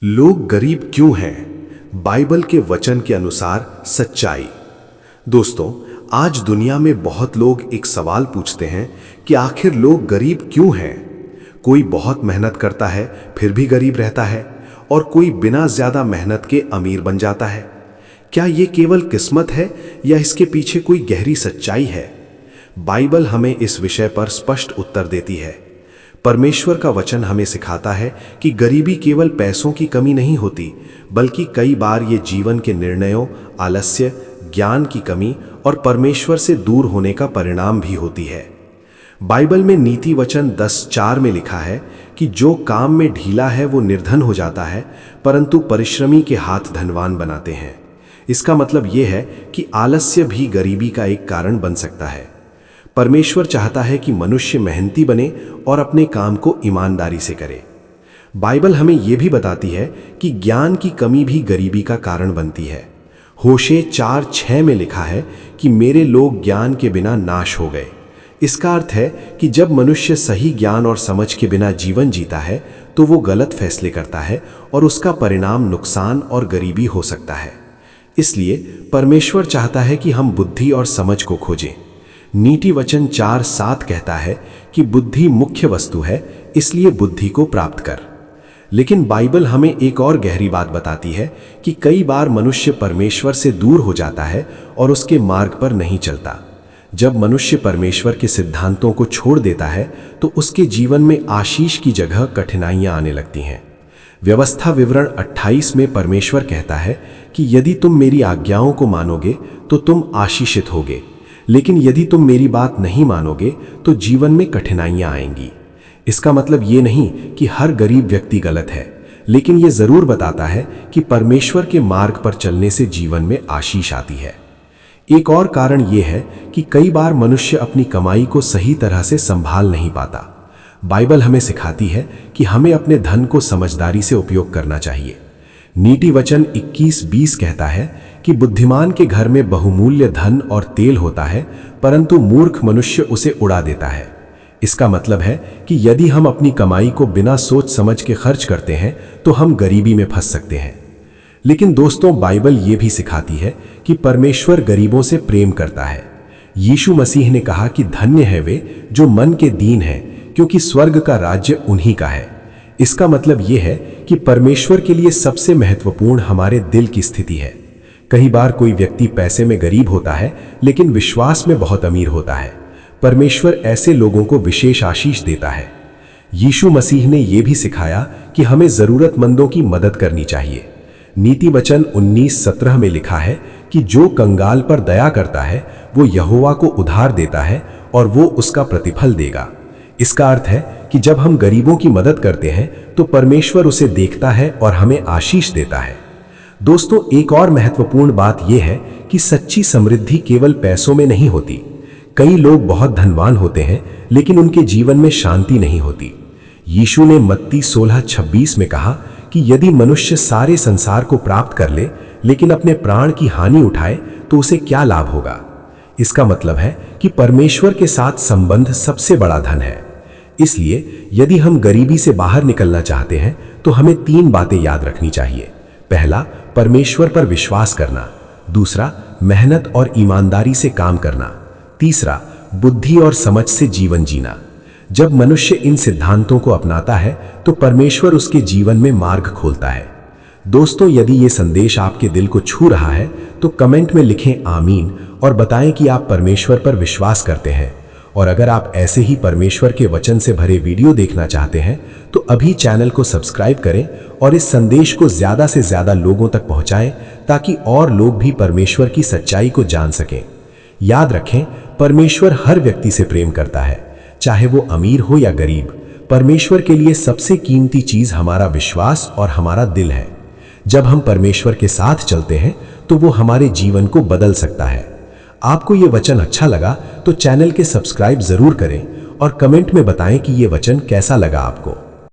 लोग गरीब क्यों हैं? बाइबल के वचन के अनुसार सच्चाई। दोस्तों, आज दुनिया में बहुत लोग एक सवाल पूछते हैं कि आखिर लोग गरीब क्यों हैं? कोई बहुत मेहनत करता है फिर भी गरीब रहता है और कोई बिना ज्यादा मेहनत के अमीर बन जाता है। क्या ये केवल किस्मत है या इसके पीछे कोई गहरी सच्चाई है? बाइबल हमें इस विषय पर स्पष्ट उत्तर देती है। परमेश्वर का वचन हमें सिखाता है कि गरीबी केवल पैसों की कमी नहीं होती, बल्कि कई बार ये जीवन के निर्णयों, आलस्य, ज्ञान की कमी और परमेश्वर से दूर होने का परिणाम भी होती है। बाइबल में नीति वचन 10:4 में लिखा है कि जो काम में ढीला है वो निर्धन हो जाता है, परंतु परिश्रमी के हाथ धनवान बनाते हैं। इसका मतलब ये है कि आलस्य भी गरीबी का एक कारण बन सकता है। परमेश्वर चाहता है कि मनुष्य मेहनती बने और अपने काम को ईमानदारी से करे। बाइबल हमें यह भी बताती है कि ज्ञान की कमी भी गरीबी का कारण बनती है। होशे 4:6 में लिखा है कि मेरे लोग ज्ञान के बिना नाश हो गए। इसका अर्थ है कि जब मनुष्य सही ज्ञान और समझ के बिना जीवन जीता है तो वो गलत फैसले करता है और उसका परिणाम नुकसान और गरीबी हो सकता है। इसलिए परमेश्वर चाहता है कि हम बुद्धि और समझ को खोजें। नीति वचन 4:7 कहता है कि बुद्धि मुख्य वस्तु है, इसलिए बुद्धि को प्राप्त कर। लेकिन बाइबल हमें एक और गहरी बात बताती है कि कई बार मनुष्य परमेश्वर से दूर हो जाता है और उसके मार्ग पर नहीं चलता। जब मनुष्य परमेश्वर के सिद्धांतों को छोड़ देता है तो उसके जीवन में आशीष की जगह कठिनाइयां आने लगती हैं। व्यवस्था विवरण 28 में परमेश्वर कहता है कि यदि तुम मेरी आज्ञाओं को मानोगे तो तुम आशीषित होगे, लेकिन यदि तुम मेरी बात नहीं मानोगे तो जीवन में कठिनाइयां आएंगी। इसका मतलब ये नहीं कि हर गरीब व्यक्ति गलत है, लेकिन ये जरूर बताता है कि परमेश्वर के मार्ग पर चलने से जीवन में आशीष आती है। एक और कारण ये है कि कई बार मनुष्य अपनी कमाई को सही तरह से संभाल नहीं पाता। बाइबल हमें सिखाती है कि हमें अपने धन को समझदारी से उपयोग करना चाहिए। नीति वचन 21:20 कहता है कि बुद्धिमान के घर में बहुमूल्य धन और तेल होता है, परंतु मूर्ख मनुष्य उसे उड़ा देता है। इसका मतलब है कि यदि हम अपनी कमाई को बिना सोच समझ के खर्च करते हैं तो हम गरीबी में फंस सकते हैं। लेकिन दोस्तों, बाइबल ये भी सिखाती है कि परमेश्वर गरीबों से प्रेम करता है। यीशु मसीह ने कहा कि धन्य है वे जो मन के दीन हैं, क्योंकि स्वर्ग का राज्य उन्हीं का है। इसका मतलब यह है कि परमेश्वर के लिए सबसे महत्वपूर्ण हमारे दिल की स्थिति है। कई बार कोई व्यक्ति पैसे में गरीब होता है लेकिन विश्वास में बहुत अमीर होता है। परमेश्वर ऐसे लोगों को विशेष आशीष देता है। यीशु मसीह ने यह भी सिखाया कि हमें जरूरतमंदों की मदद करनी चाहिए। नीति वचन 19:17 में लिखा है कि जो कंगाल पर दया करता है वो यहोवा को उधार देता है और वो उसका प्रतिफल देगा। इसका अर्थ है कि जब हम गरीबों की मदद करते हैं तो परमेश्वर उसे देखता है और हमें आशीष देता है। दोस्तों, एक और महत्वपूर्ण बात यह है कि सच्ची समृद्धि केवल पैसों में नहीं होती। कई लोग बहुत धनवान होते हैं लेकिन उनके जीवन में शांति नहीं होती। यीशु ने मत्ती 16:26 में कहा कि यदि मनुष्य सारे संसार को प्राप्त कर ले लेकिन अपने प्राण की हानि उठाए तो उसे क्या लाभ होगा। इसका मतलब है कि परमेश्वर के साथ संबंध सबसे बड़ा धन है। इसलिए यदि हम गरीबी से बाहर निकलना चाहते हैं तो हमें 3 बातें याद रखनी चाहिए। पहला, परमेश्वर पर विश्वास करना। दूसरा, मेहनत और ईमानदारी से काम करना। तीसरा, बुद्धि और समझ से जीवन जीना। जब मनुष्य इन सिद्धांतों को अपनाता है तो परमेश्वर उसके जीवन में मार्ग खोलता है। दोस्तों, यदि ये संदेश आपके दिल को छू रहा है तो कमेंट में लिखें आमीन और बताएं कि आप परमेश्वर पर विश्वास करते हैं। और अगर आप ऐसे ही परमेश्वर के वचन से भरे वीडियो देखना चाहते हैं तो अभी चैनल को सब्सक्राइब करें और इस संदेश को ज्यादा से ज्यादा लोगों तक पहुंचाएं ताकि और लोग भी परमेश्वर की सच्चाई को जान सकें। याद रखें, परमेश्वर हर व्यक्ति से प्रेम करता है, चाहे वो अमीर हो या गरीब। परमेश्वर के लिए सबसे कीमती चीज हमारा विश्वास और हमारा दिल है। जब हम परमेश्वर के साथ चलते हैं तो वो हमारे जीवन को बदल सकता है। आपको ये वचन अच्छा लगा तो चैनल के सब्सक्राइब जरूर करें और कमेंट में बताएं कि ये वचन कैसा लगा आपको।